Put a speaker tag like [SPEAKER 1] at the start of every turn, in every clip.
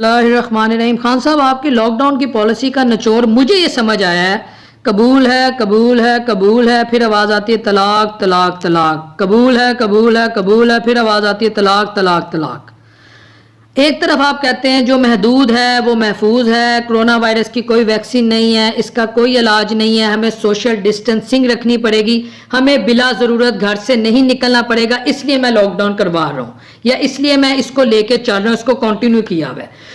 [SPEAKER 1] बिस्मिल्लाहिर्रहमानिर्रहीम। खान साहब, आपकी लॉकडाउन की पॉलिसी का निचोड़ मुझे ये समझ आया है, कबूल है कबूल है कबूल है, फिर आवाज़ आती है तलाक तलाक तलाक, कबूल है कबूल है कबूल है, फिर आवाज़ आती है तलाक तलाक तलाक। एक तरफ आप कहते हैं जो महदूद है वो महफूज है, कोरोना वायरस की कोई वैक्सीन नहीं है, इसका कोई इलाज नहीं है, हमें सोशल डिस्टेंसिंग रखनी पड़ेगी, हमें बिला ज़रूरत घर से नहीं निकलना पड़ेगा, इसलिए मैं लॉकडाउन करवा रहा हूँ या इसलिए मैं इसको लेके चल रहा हूँ, इसको कंटिन्यू किया हुआ है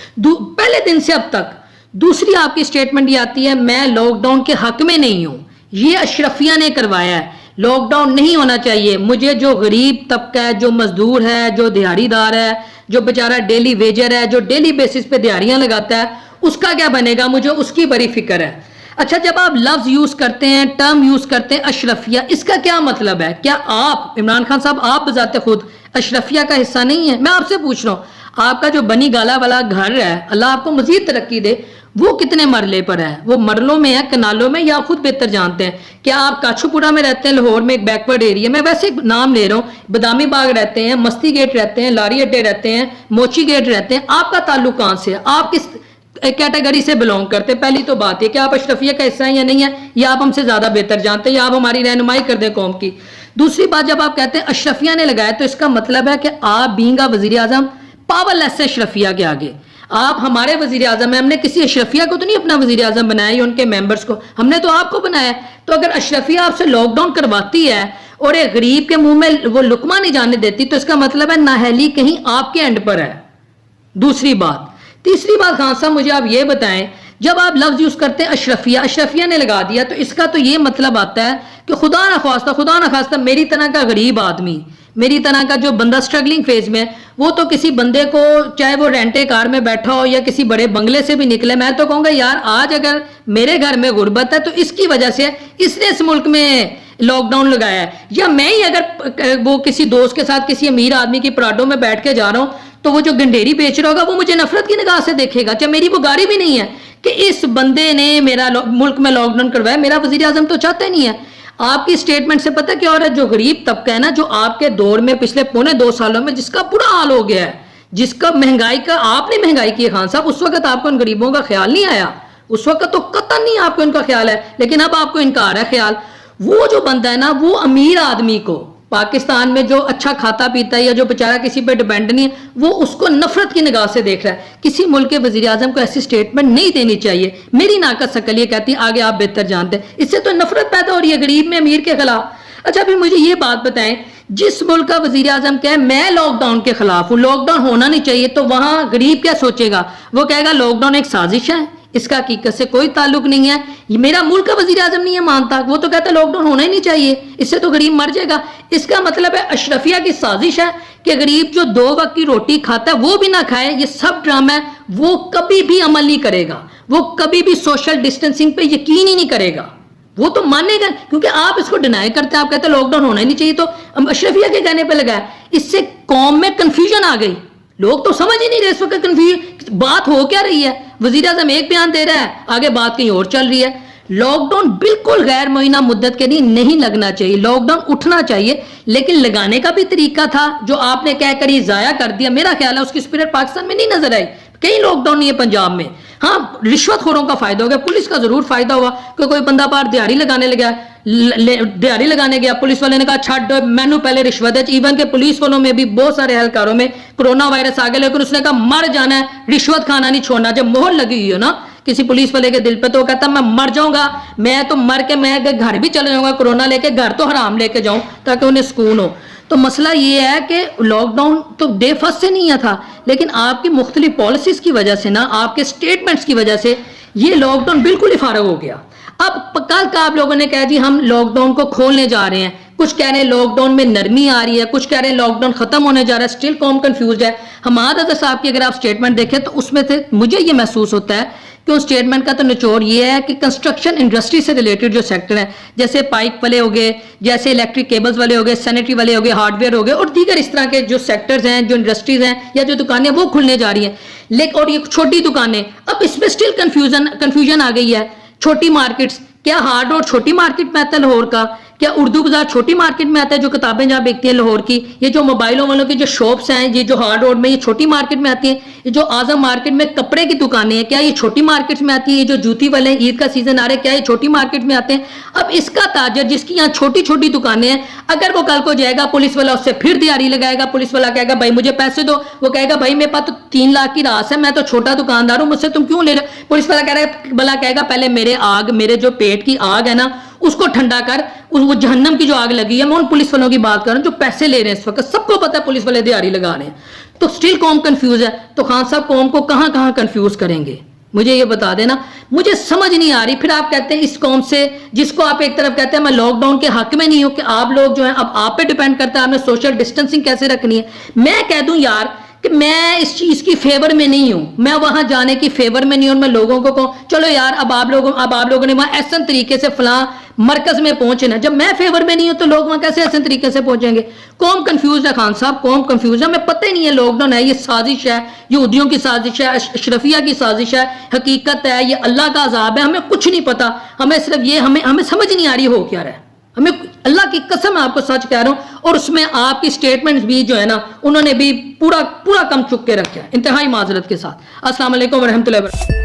[SPEAKER 1] पहले दिन से अब तक। दूसरी आपकी स्टेटमेंट ये आती है मैं लॉकडाउन के हक में नहीं हूँ, ये अशरफिया ने करवाया है, लॉकडाउन नहीं होना चाहिए। मुझे जो गरीब तबका है, जो मजदूर है, जो दिहाड़ीदार है, जो बेचारा डेली वेजर है, जो डेली बेसिस पे दिहाड़ियां लगाता है, उसका क्या बनेगा, मुझे उसकी बड़ी फिक्र है। अच्छा, जब आप लफ्ज यूज करते हैं, टर्म यूज करते हैं अशरफिया, इसका क्या मतलब है? क्या आप इमरान खान साहब आप बजाते खुद अशरफिया का हिस्सा नहीं है? मैं आपसे पूछ रहा हूँ, आपका जो बनी गाला वाला घर है, अल्लाह आपको मजीद तरक्की दे, वो कितने मरले पर है? वो मरलों में है, कनालों में, या खुद बेहतर जानते हैं? क्या आप काछुपुरा में रहते हैं, लाहौर में एक बैकवर्ड एरिया में, वैसे नाम ले रहा हूँ, बदामी बाग रहते हैं, मस्ती गेट रहते हैं, लारी अड्डे रहते हैं, मोची गेट रहते हैं, आपका ताल्लुक कहाँ से है? आप किस कैटेगरी से बिलोंग करते हैं? पहली तो बात है कि आप अशरफिया का हिस्सा हैं या नहीं है, या आप हमसे ज्यादा बेहतर जानते हैं, या आप हमारी रहनुमाई कर दें कौम की। दूसरी बात, जब आप कहते हैं अशरफिया ने लगाया, तो इसका मतलब है कि आप बीइंग वजीर आजम पावरलेस है अशरफिया के आगे। आप हमारे वजीर आजम है, हमने किसी अशरफिया को तो नहीं अपना वजीर आजम बनाया या उनके मेंबर्स को, हमने तो आपको बनाया। तो अगर अशरफिया आपसे लॉकडाउन करवाती है और एक गरीब के मुंह में वो लुकमा नहीं जाने देती, तो इसका मतलब है नाहली कहीं आपके एंड पर है। दूसरी बात। तीसरी बात, खान साहब मुझे आप ये बताएं, जब आप लफ्ज यूज करते हैं अशरफिया, अशरफिया ने लगा दिया, तो इसका तो ये मतलब आता है कि खुदा ना खास्ता मेरी तरह का गरीब आदमी, मेरी तरह का जो बंदा स्ट्रगलिंग फेज में, वो तो किसी बंदे को, चाहे वो रेंटे कार में बैठा हो या किसी बड़े बंगले से भी निकले, मैं तो कहूंगा यार आज अगर मेरे घर में गुर्बत है तो इसकी वजह से इसने इस मुल्क में लॉकडाउन लगाया है। या मैं ही अगर वो किसी दोस्त के साथ किसी अमीर आदमी की पराडों में बैठ के जा रहा हूं, तो वो जो गंडेरी बेच रहा होगा वो मुझे नफरत की निगाह से देखेगा, चाहे मेरी वो गाड़ी भी नहीं है कि इस बंदे ने मेरा मुल्क में लॉकडाउन करवाया, मेरा वजीर आजम तो चाहता ही नहीं है। आपकी स्टेटमेंट से पता क्या हो रहा है, जो गरीब तबका है ना, जो आपके दौर में पिछले 2.25 सालों में जिसका बुरा हाल हो गया है, जिसका महंगाई का, आपने महंगाई की है खान साहब, उस वक्त आपको इन गरीबों का ख्याल नहीं आया, उस वक्त तो कतई नहीं आपको इनका ख्याल है, लेकिन अब आपको इनका आ रहा है ख्याल। वो जो बंदा है ना, वो अमीर आदमी को पाकिस्तान में जो अच्छा खाता पीता है या जो बेचारा किसी पे डिपेंड नहीं है, वो उसको नफरत की निगाह से देख रहा है। किसी मुल्क के वजीर आजम को ऐसी स्टेटमेंट नहीं देनी चाहिए। मेरी नाकत शकल ये कहती है, आगे आप बेहतर जानते हैं, इससे तो नफरत पैदा हो रही है गरीब में अमीर के खिलाफ। अच्छा, अभी मुझे ये बात बताएं, जिस मुल्क का वजीर आजम कहे मैं लॉकडाउन के खिलाफ हूं, लॉकडाउन होना नहीं चाहिए, तो वहां गरीब क्या सोचेगा? वो कहेगा लॉकडाउन एक साजिश है, इसका हकीकत से कोई ताल्लुक नहीं है, ये मेरा मुल्क का वजीर आजम नहीं है मानता, वो तो कहता है लॉकडाउन होना ही नहीं चाहिए, इससे तो गरीब मर जाएगा। इसका मतलब है अशरफिया की साजिश है कि गरीब जो 2 वक्त की रोटी खाता है वो भी ना खाए, ये सब ड्रामा है। वो कभी भी अमल नहीं करेगा, वो कभी भी सोशल डिस्टेंसिंग पे यकीन ही नहीं करेगा, वो तो मानेगा, क्योंकि आप इसको डिनाई करते हैं, आप कहते हैं लॉकडाउन होना ही नहीं चाहिए, तो अशरफिया के कहने पे लगाया। इससे कौम में कंफ्यूजन आ गई, लोग तो समझ ही नहीं रहे इस वक्त कंफ्यूज बात हो क्या रही है। वजीर आजम एक बयान दे रहा है, आगे बात कहीं और चल रही है। लॉकडाउन बिल्कुल गैर मुइना मुद्दत के लिए नहीं लगना चाहिए, लॉकडाउन उठना चाहिए, लेकिन लगाने का भी तरीका था जो आपने कहकर ये जाया कर दिया। मेरा ख्याल है उसकी स्पिरिट पाकिस्तान में नहीं नजर आई। कहीं लॉकडाउन नहीं है पंजाब में, हाँ रिश्वतखोरों का फायदा हो गया, पुलिस का जरूर फायदा हुआ कि कोई बंदा बाहर दिहाड़ी लगाने लगा, दिहाड़ी लगाने गया, पुलिस वाले ने कहा छड़ मैनू पहले रिश्वत है। इवन के पुलिस वालों में भी बहुत सारे एहलकारों में कोरोना वायरस आ गया, लेकिन उसने कहा मर जाना है, रिश्वत खाना नहीं छोड़ना। जब मोहर लगी हुई हो ना किसी पुलिस वाले के दिल पे, तो वो कहता मैं मर जाऊंगा, मैं तो मर के मैं घर भी चले जाऊंगा, कोरोना लेके घर तो हराम लेके जाऊं ताकि उन्हें सुकून हो। तो मसला ये है कि लॉकडाउन तो डे फर्स्ट से नहीं था, लेकिन आपकी मुख्तलिफ पॉलिसीज की वजह से ना, आपके स्टेटमेंट्स की वजह से ये लॉकडाउन बिल्कुल ही फारग हो गया। अब कल का आप लोगों ने कहा जी हम लॉकडाउन को खोलने जा रहे हैं, कुछ कह रहे हैं लॉकडाउन में नरमी आ रही है, कुछ कह रहे हैं लॉकडाउन खत्म होने जा रहा है, स्टिल कौम कंफ्यूज है। हमारा साहब की अगर आप स्टेटमेंट देखें तो उसमें से मुझे ये महसूस होता है कि उस स्टेटमेंट का तो निचोड़ ये है कि कंस्ट्रक्शन इंडस्ट्री से रिलेटेड जो सेक्टर है, जैसे पाइप वाले हो गए, जैसे इलेक्ट्रिक केबल्स वाले हो गए, सैनिटरी वाले हो गए, हार्डवेयर हो गए, और दीगर इस तरह के जो सेक्टर्स हैं, जो इंडस्ट्रीज हैं या जो दुकानें वो खुलने जा रही हैं, लेकिन और ये छोटी दुकानें, अब इसमें स्टिल कंफ्यूजन आ गई है। छोटी मार्केट्स, क्या हार्ड और छोटी मार्केट में आता है लाहौर का, क्या उर्दू बाजार छोटी मार्केट में आता है जो किताबें जहाँ बिकती हैं लाहौर की? ये जो मोबाइलों वालों की जो शॉप्स हैं, ये जो हार्ड रोड में, ये छोटी मार्केट में आती है? ये जो आजम मार्केट में कपड़े की दुकानें हैं, क्या ये छोटी मार्केट में आती है? ये जो जूती वाले हैं, ईद का सीजन आ रहा है, क्या ये छोटी मार्केट में आते हैं? अब इसका ताजर जिसकी यहाँ छोटी छोटी दुकानें हैं, अगर वो कल को जाएगा पुलिस वाला उससे फिर दिहाड़ी लगाएगा, पुलिस वाला कहेगा भाई मुझे पैसे दो, वो कहेगा भाई मेरे पास तो 3 लाख की रास है, मैं तो छोटा दुकानदार हूँ, मुझसे तुम क्यों ले रहे? पुलिस वाला कहेगा पहले मेरे जो पेट की आग है ना उसको ठंडा कर, वो जहन्नम की जो आग लगी है, मैं उन पुलिस वालों की बात कर रहा हूं जो पैसे ले रहे हैं इस वक्त, सबको पता है पुलिस वाले दिहाड़ी लगा रहे हैं, तो स्टिल कौम कंफ्यूज है। तो खान साहब कौम को कहां कहां कंफ्यूज करेंगे, मुझे ये बता देना, मुझे समझ नहीं आ रही। फिर आप कहते हैं इस कौम से, जिसको आप एक तरफ कहते हैं मैं लॉकडाउन के हक में नहीं हूं, कि आप लोग जो है अब आप पे डिपेंड करता है आपने सोशल डिस्टेंसिंग कैसे रखनी है। मैं कह दूं यार कि मैं इस चीज की फेवर में नहीं हूं, मैं वहां जाने की फेवर में नहीं हूं, और मैं लोगों को कहूं चलो यार अब आप लोगों ने वहां ऐसा तरीके से फलां मरकज में पहुंचना, जब मैं फेवर में नहीं हूं तो लोग वहां कैसे ऐसे तरीके से पहुंचेंगे? कौम कंफ्यूज है खान साहब, कौम कंफ्यूज है, हमें पता ही नहीं है लॉकडाउन है, ये साजिश है, यहूदियों की साजिश है, अशरफिया की साजिश है, हकीकत है, ये अल्लाह का अजाब है, हमें कुछ नहीं पता, हमें सिर्फ ये हमें समझ नहीं आ रही हो क्या रहा है, हमें अल्लाह की कसम मैं आपको सच कह रहा हूं, और उसमें आपकी स्टेटमेंट्स भी जो है ना उन्होंने भी पूरा कम चुक के रखा है, इंतहाई माजरत के साथ। अस्सलाम वालेकुम व रहमतुल्लाहि व बरकातहू।